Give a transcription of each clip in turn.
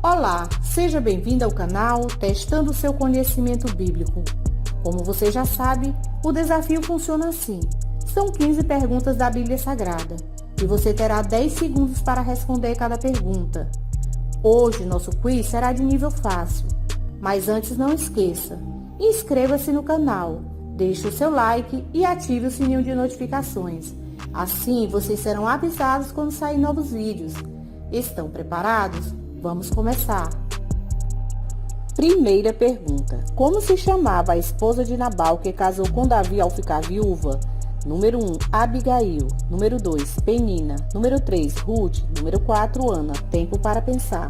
Olá, seja bem-vindo ao canal Testando seu Conhecimento Bíblico. Como você já sabe, o desafio funciona assim. São 15 perguntas da Bíblia Sagrada e você terá 10 segundos para responder cada pergunta. Hoje, nosso quiz será de nível fácil, mas antes não esqueça, inscreva-se no canal, deixe o seu like e ative o sininho de notificações. Assim, vocês serão avisados quando sair novos vídeos. Estão preparados? Vamos começar. Primeira pergunta. Como se chamava a esposa de Nabal que casou com Davi ao ficar viúva? Número 1, Abigail. Número 2, Penina. Número 3, Ruth. Número 4, Ana. Tempo para pensar.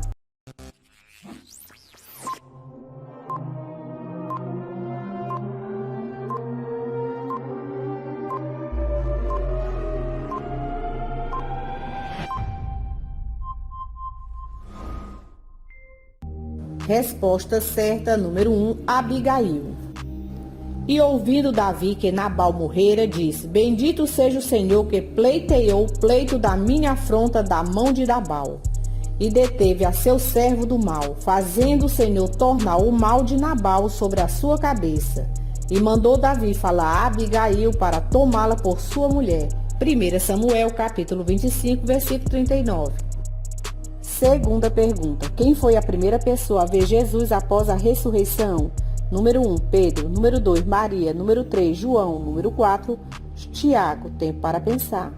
Resposta certa, número 1, Abigail. E ouvindo Davi que Nabal morrera, disse: Bendito seja o Senhor que pleiteou o pleito da minha afronta da mão de Nabal. E deteve a seu servo do mal, fazendo o Senhor tornar o mal de Nabal sobre a sua cabeça. E mandou Davi falar a Abigail para tomá-la por sua mulher. 1 Samuel, capítulo 25, versículo 39. Segunda pergunta. Quem foi a primeira pessoa a ver Jesus após a ressurreição? Número 1, Pedro. Número 2, Maria. Número 3, João. Número 4, Tiago. Tempo para pensar.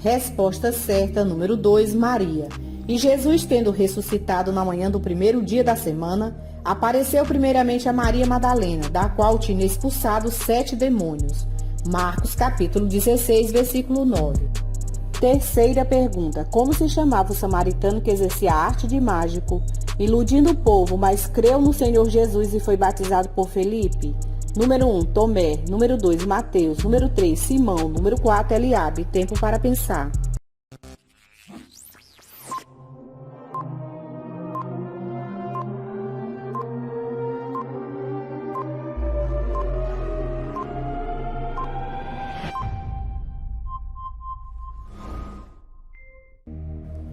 Resposta certa, número 2, Maria. E Jesus, tendo ressuscitado na manhã do primeiro dia da semana, apareceu primeiramente a Maria Madalena, da qual tinha expulsado 7 demônios. Marcos, capítulo 16, versículo 9. Terceira pergunta. Como se chamava o samaritano que exercia a arte de mágico, iludindo o povo, mas creu no Senhor Jesus e foi batizado por Felipe? Número 1, Tomé. Número 2, Mateus. Número 3, Simão. Número 4, Eliabe. Tempo para pensar.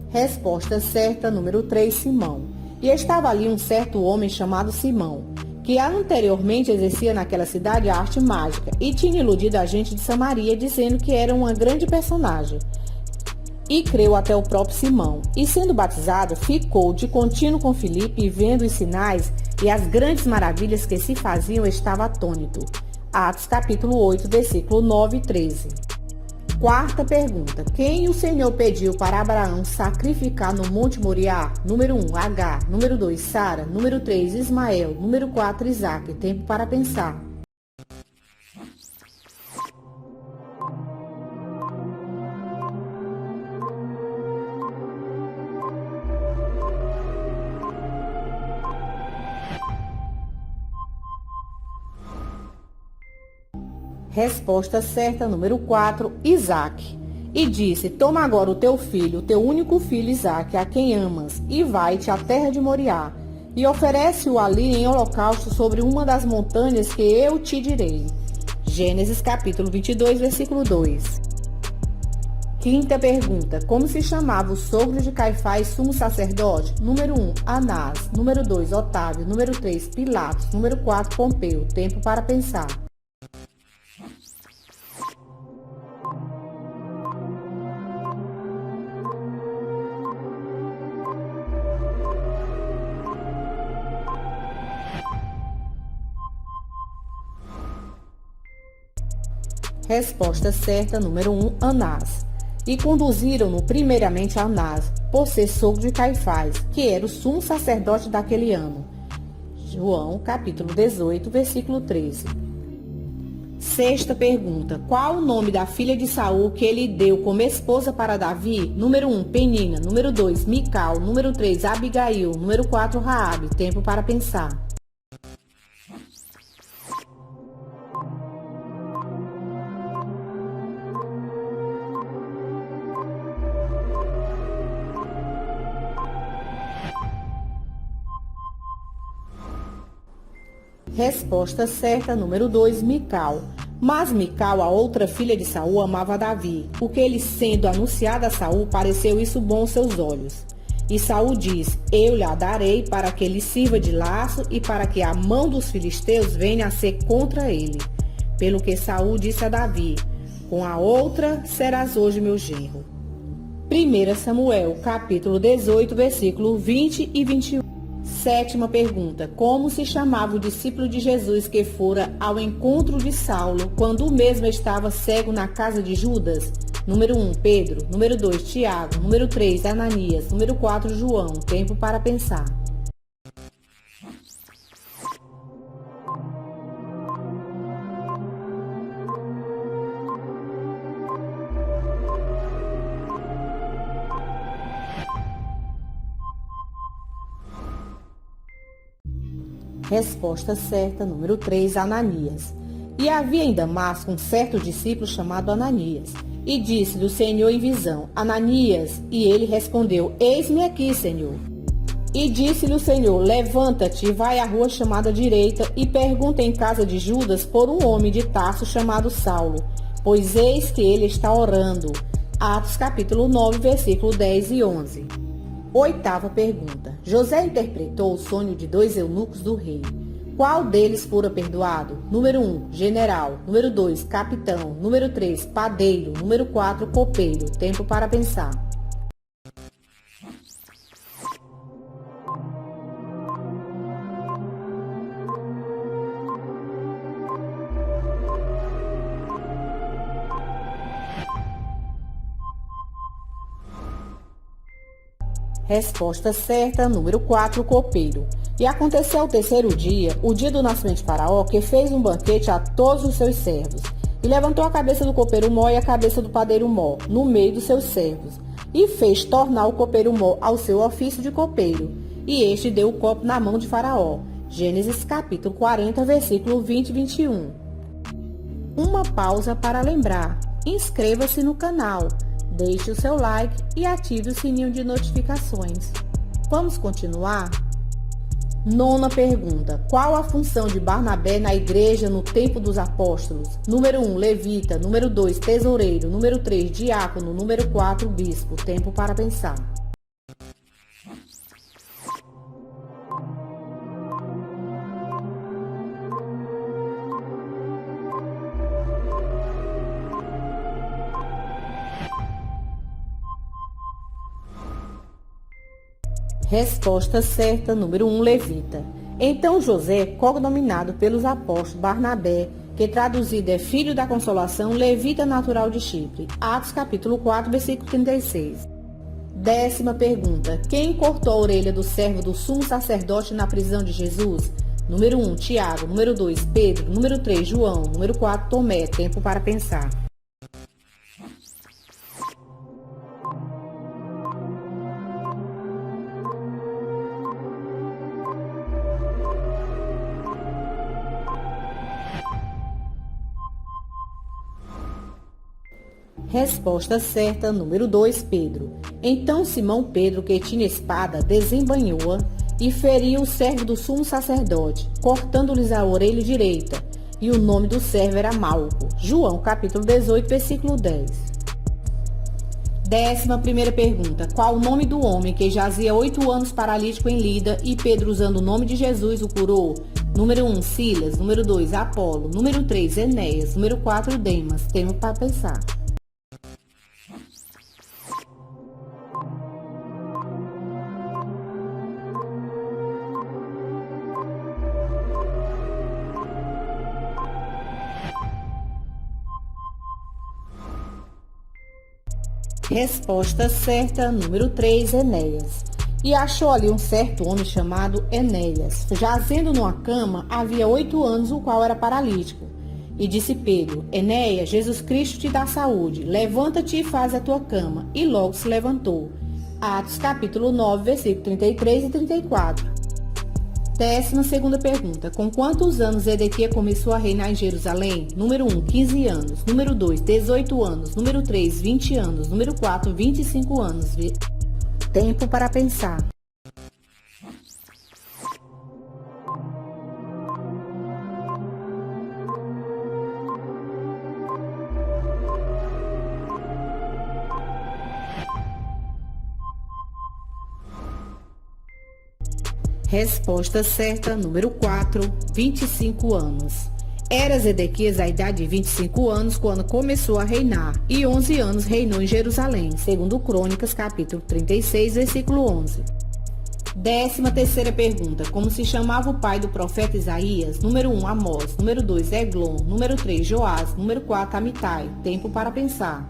Resposta certa, número 3, Simão. E estava ali um certo homem chamado Simão, que anteriormente exercia naquela cidade a arte mágica e tinha iludido a gente de Samaria, dizendo que era uma grande personagem. E creu até o próprio Simão. E sendo batizado, ficou de contínuo com Filipe e vendo os sinais e as grandes maravilhas que se faziam, estava atônito. Atos capítulo 8, versículo 9 e 13. Quarta pergunta. Quem o Senhor pediu para Abraão sacrificar no Monte Moriá? Número 1, Agar. Número 2, Sara. Número 3, Ismael. Número 4, Isaque. Tempo para pensar. Resposta certa, número 4, Isaque. E disse: Toma agora o teu filho, o teu único filho Isaque, a quem amas, e vai-te à terra de Moriá, e oferece-o ali em holocausto sobre uma das montanhas que eu te direi. Gênesis capítulo 22, versículo 2. Quinta pergunta. Como se chamava o sogro de Caifás, sumo sacerdote? Número 1, Anás. Número 2, Otávio. Número 3, Pilatos. Número 4, Pompeu. Tempo para pensar. Resposta certa, número 1, Anás. E conduziram-no primeiramente a Anás, por ser sogro de Caifás, que era o sumo sacerdote daquele ano. João, capítulo 18, versículo 13. Sexta pergunta. Qual o nome da filha de Saul que ele deu como esposa para Davi? Número 1, Penina. Número 2, Mical. Número 3, Abigail. Número 4, Raabe. Tempo para pensar. Resposta certa, número 2, Mical. Mas Mical, a outra filha de Saul, amava Davi, o que ele, sendo anunciado a Saul, pareceu isso bom aos seus olhos. E Saul diz: eu lhe a darei para que ele sirva de laço e para que a mão dos filisteus venha a ser contra ele. Pelo que Saul disse a Davi: com a outra serás hoje meu genro. 1 Samuel, capítulo 18, versículo 20 e 21. Sétima pergunta: como se chamava o discípulo de Jesus que fora ao encontro de Saulo quando o mesmo estava cego na casa de Judas? Número 1, Pedro. Número 2, Tiago. Número 3, Ananias. Número 4, João. Tempo para pensar. Resposta certa, número 3, Ananias. E havia em Damasco um certo discípulo chamado Ananias. E disse-lhe o Senhor em visão: Ananias. E ele respondeu: eis-me aqui, Senhor. E disse-lhe o Senhor: levanta-te e vai à rua chamada direita e pergunta em casa de Judas por um homem de Tarso chamado Saulo, pois eis que ele está orando. Atos capítulo 9, versículo 10 e 11. Oitava pergunta. José interpretou o sonho de 2 eunucos do rei. Qual deles fora perdoado? Número 1, general. Número 2, capitão. Número 3, padeiro. Número 4, copeiro. Tempo para pensar. Resposta certa, número 4, copeiro. E aconteceu ao terceiro dia, o dia do nascimento de Faraó, que fez um banquete a todos os seus servos. E levantou a cabeça do copeiro mó e a cabeça do padeiro mó, no meio dos seus servos. E fez tornar o copeiro mó ao seu ofício de copeiro. E este deu o copo na mão de Faraó. Gênesis capítulo 40, versículo 20 e 21. Uma pausa para lembrar. Inscreva-se no canal. Deixe o seu like e ative o sininho de notificações. Vamos continuar? Nona pergunta. Qual a função de Barnabé na igreja no tempo dos apóstolos? Número 1, levita. Número 2, tesoureiro. Número 3, diácono. Número 4, bispo. Tempo para pensar. Resposta certa, número 1, levita. Então José, cognominado pelos apóstolos Barnabé, que traduzido é filho da consolação, levita natural de Chipre. Atos capítulo 4, versículo 36. Décima pergunta. Quem cortou a orelha do servo do sumo sacerdote na prisão de Jesus? Número 1, Tiago. Número 2, Pedro. Número 3, João. Número 4, Tomé. Tempo para pensar. Resposta certa, número 2, Pedro. Então Simão Pedro, que tinha espada, desembainhou-a e feriu o servo do sumo sacerdote, cortando-lhes a orelha direita. E o nome do servo era Malco. João, capítulo 18, versículo 10. 11ª pergunta. Qual o nome do homem que jazia 8 anos paralítico em Lida e Pedro, usando o nome de Jesus, o curou? Número 1, Silas. Número 2, Apolo. Número 3, Enéas. Número 4, Demas. Tempo para pensar. Resposta certa, número 3, Enéas. E achou ali um certo homem chamado Enéas, jazendo numa cama havia 8 anos, o qual era paralítico. E disse Pedro: Enéas, Jesus Cristo te dá saúde, levanta-te e faz a tua cama. E logo se levantou. Atos capítulo 9, versículo 33 e 34. 12ª pergunta. Com quantos anos Zedequias começou a reinar em Jerusalém? Número 1, 15 anos. Número 2, 18 anos. Número 3, 20 anos. Número 4, 25 anos. Tempo para pensar. Resposta certa, número 4, 25 anos. Era Zedequias a idade de 25 anos quando começou a reinar, e 11 anos reinou em Jerusalém, segundo Crônicas, capítulo 36, versículo 11. 13ª pergunta. Como se chamava o pai do profeta Isaías? Número 1, Amós. Número 2, Eglon. Número 3, Joás. Número 4, Amitai. Tempo para pensar.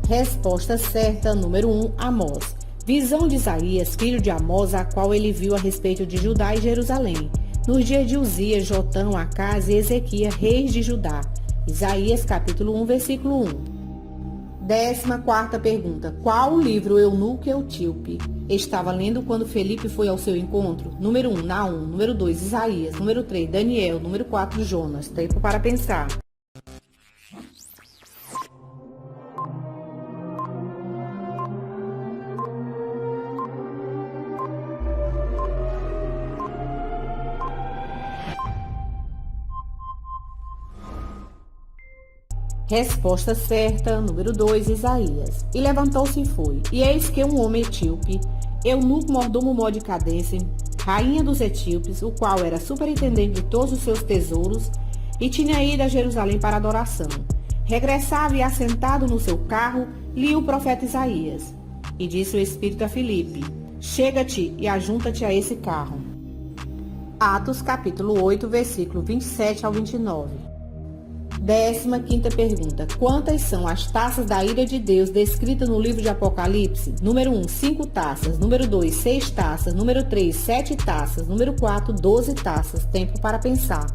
Resposta certa, número 1, Amós. Visão de Isaías, filho de Amós, a qual ele viu a respeito de Judá e Jerusalém, nos dias de Uzias, Jotão, Acás e Ezequias, reis de Judá. Isaías, capítulo 1, versículo 1. 14ª pergunta. Qual o livro o eunuco Etíope estava lendo quando Felipe foi ao seu encontro? Número 1, Naum. Número 2, Isaías. Número 3, Daniel. Número 4, Jonas. Tempo para pensar. Resposta certa, número 2, Isaías. E levantou-se e foi. E eis que um homem etíope, eunuco mordomo de Cadência, rainha dos etíopes, o qual era superintendente de todos os seus tesouros, e tinha ido a Jerusalém para adoração. Regressava e, assentado no seu carro, lia o profeta Isaías. E disse o Espírito a Filipe: chega-te e ajunta-te a esse carro. Atos capítulo 8, versículo 27 ao 29. 15ª pergunta. Quantas são as taças da ira de Deus descritas no livro de Apocalipse? Número 1, 5 taças. Número 2, 6 taças. Número 3, 7 taças. Número 4, 12 taças. Tempo para pensar.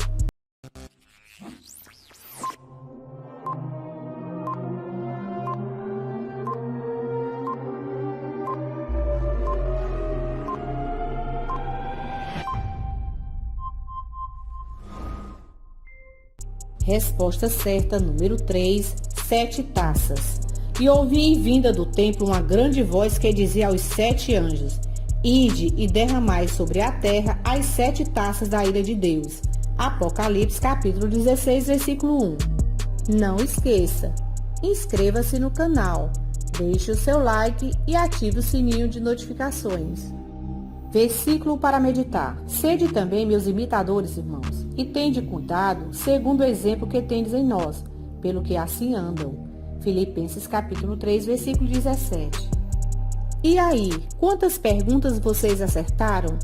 Resposta certa, número 3, 7 taças. E ouvi vinda do templo uma grande voz que dizia aos 7 anjos: ide e derramai sobre a terra as 7 taças da ira de Deus. Apocalipse capítulo 16, versículo 1. Não esqueça, inscreva-se no canal, deixe o seu like e ative o sininho de notificações. Versículo para meditar. Sede também meus imitadores, irmãos, e tende cuidado, segundo o exemplo que tendes em nós, pelo que assim andam. Filipenses capítulo 3, versículo 17. E aí, quantas perguntas vocês acertaram?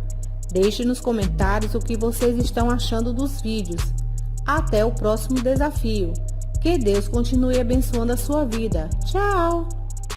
Deixe nos comentários o que vocês estão achando dos vídeos. Até o próximo desafio. Que Deus continue abençoando a sua vida. Tchau!